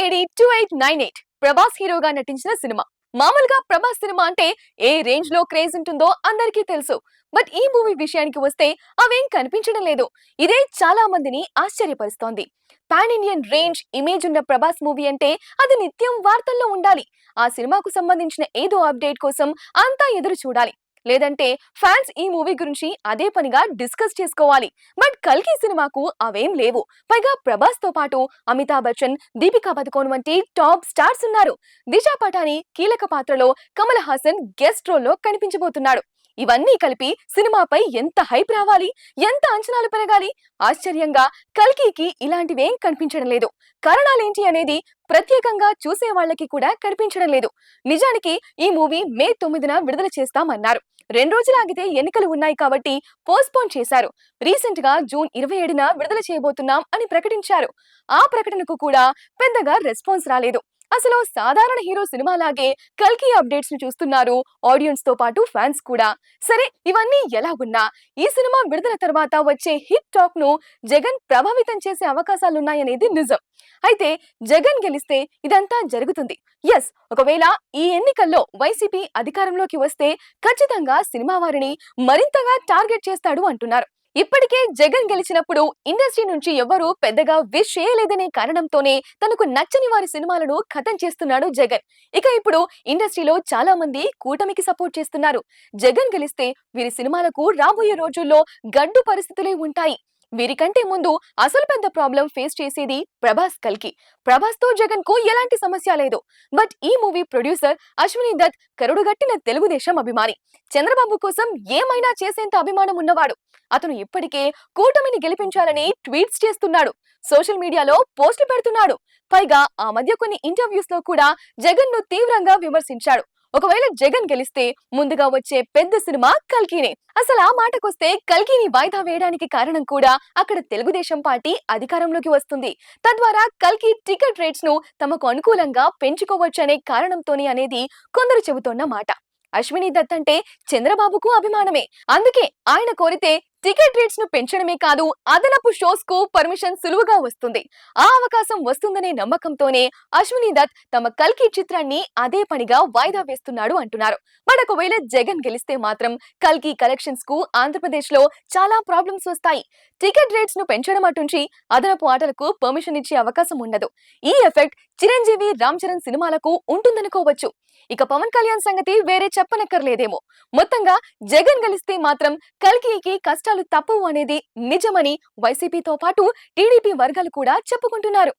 AD 2898 Prabhas హీరోగా నటించిన cinema. మామూలుగా ప్రభాస్ సినిమా అంటే ఏ రేంజ్ లో క్రేజ్ ఉంటుందో అందరికీ తెలుసు. బట్ ఈ మూవీ విషయానికి వస్తే అవేం కనిపించడం లేదు. ఇదే చాలా మందిని ఆశ్చర్యపరుస్తోంది. పాన్ ఇండియన్ రేంజ్ ఇమేజ్ ఉన్న ప్రభాస్ మూవీ అంటే అది నిత్యం వార్తల్లో ఉండాలి. ఆ సినిమాకు సంబంధించిన ఏదో అప్డేట్ కోసం అంతా ఎదురు చూడాలి. లేదంటే ఫ్యాన్స్ ఈ మూవీ గురించి అదే పనిగా డిస్కస్ చేసుకోవాలి. బట్ కల్కి సినిమాకు అవేం లేవు. పైగా ప్రభాస్ తో పాటు అమితాబ్ బచ్చన్, దీపికా పదుకోన్ వంటి టాప్ స్టార్స్ ఉన్నారు. దిశా పటాని కీలక పాత్రలో, కమల్ హాసన్ గెస్ట్ రోల్ లో కనిపించబోతున్నాడు. ఇవన్నీ కలిపి సినిమాపై ఎంత హైప్ రావాలి, ఎంత అంచనాలు పెరగాలి. ఆశ్చర్యంగా కల్కికి ఇలాంటివేం కనిపించడం లేదు. కారణాలేంటి అనేది ప్రత్యేకంగా చూసే వాళ్ళకి కూడా కనిపించడం లేదు. నిజానికి ఈ మూవీ మే 9న విడుదల చేస్తామన్నారు. 2 రోజులు ఆగితే ఎన్నికలు ఉన్నాయి కాబట్టి పోస్ట్పోన్ చేశారు. రీసెంట్ గా జూన్ 27న విడుదల చేయబోతున్నాం అని ప్రకటించారు. ఆ ప్రకటనకు కూడా పెద్దగా రెస్పాన్స్ రాలేదు. అసలు సాధారణ హీరో సినిమాలాగే కల్కి అప్డేట్స్ ను చూస్తున్నారు ఆడియన్స్ తో పాటు ఫ్యాన్స్ కూడా. సరే, ఇవన్నీ ఎలా ఉన్నా ఈ సినిమా విడుదల తర్వాత వచ్చే హిట్ టాక్ ను జగన్ ప్రభావితం చేసే అవకాశాలున్నాయనేది నిజం. అయితే జగన్ గెలిస్తే ఇదంతా జరుగుతుంది. ఎస్, ఒకవేళ ఈ ఎన్నికల్లో వైసీపీ అధికారంలోకి వస్తే ఖచ్చితంగా సినిమా వారిని మరింతగా టార్గెట్ చేస్తాడు అంటున్నారు. ఇప్పటికే జగన్ గెలిచినప్పుడు ఇండస్ట్రీ నుంచి ఎవరూ పెద్దగా విష్ చేయలేదనే కారణంతోనే తనకు నచ్చని వారి సినిమాలను ఖతం చేస్తున్నాడు జగన్. ఇక ఇప్పుడు ఇండస్ట్రీలో చాలా మంది కూటమికి సపోర్ట్ చేస్తున్నారు. జగన్ గెలిస్తే వీరి సినిమాలకు రాబోయే రోజుల్లో గడ్డు పరిస్థితులే ఉంటాయి. వీరికంటే ముందు అసలు పెద్ద ప్రాబ్లం ఫేస్ చేసేది ప్రభాస్ కల్కి. ప్రభాస్ తో జగన్ కు ఎలాంటి సమస్య లేదు. బట్ ఈ మూవీ ప్రొడ్యూసర్ అశ్విని దత్ కరుడుగట్టిన తెలుగుదేశం అభిమాని. చంద్రబాబు కోసం ఏమైనా చేసేంత అభిమానం ఉన్నవాడు. అతను ఇప్పటికే కూటమిని గెలిపించాలని ట్వీట్స్ చేస్తున్నాడు. సోషల్ మీడియాలో పోస్టులు పెడుతున్నాడు. పైగా ఆ మధ్య కొన్ని ఇంటర్వ్యూస్ లో కూడా జగన్ ను తీవ్రంగా విమర్శించాడు. ఒకవేళ జగన్ గెలిస్తే ముందుగా వచ్చే పెద్ద సినిమా కల్కినే. అసలు ఆ మాటకొస్తే కల్కిని వాయిదా వేయడానికి కారణం కూడా అక్కడ తెలుగుదేశం పార్టీ అధికారంలోకి వస్తుంది. తద్వారా కల్కి టికెట్ రేట్స్ ను తమకు అనుకూలంగా పెంచుకోవచ్చనే కారణంతోనే అనేది కొందరు చెబుతోన్న మాట. అశ్విని దత్ అంటే చంద్రబాబుకు అభిమానమే. అందుకే ఆయన కోరితే టికెట్ రేట్స్ ను పెంచడమే కాదు, అదనపు షోస్ కు పర్మిషన్ సులువుగా వస్తుంది. ఆ అవకాశం వస్తుందనే నమ్మకంతోనే అశ్విని దత్ తమ కల్కి చిత్రాన్ని అదే పనిగా వాయిదా వేస్తున్నాడు అంటున్నారు. మరి ఒకవేళ జగన్ గెలిస్తే మాత్రం కల్కి కలెక్షన్స్ కు ఆంధ్రప్రదేశ్ లో చాలా ప్రాబ్లమ్స్ వస్తాయి. టికెట్ రేట్స్ ను పెంచడం అటుంచి అదనపు ఆటలకు పర్మిషన్ ఇచ్చే అవకాశం ఉండదు. ఈ ఎఫెక్ట్ చిరంజీవి, రామ్ చరణ్ సినిమాలకు ఉంటుందనుకోవచ్చు. ఇక పవన్ కళ్యాణ్ సంగతి వేరే చెప్పనక్కర్లేదేమో. మొత్తంగా జగన్ గెలిస్తే మాత్రం కల్కికి కష్టాలు తప్పవు అనేది నిజమని వైసీపీతో పాటు టీడీపీ వర్గాలు కూడా చెప్పుకుంటున్నారు.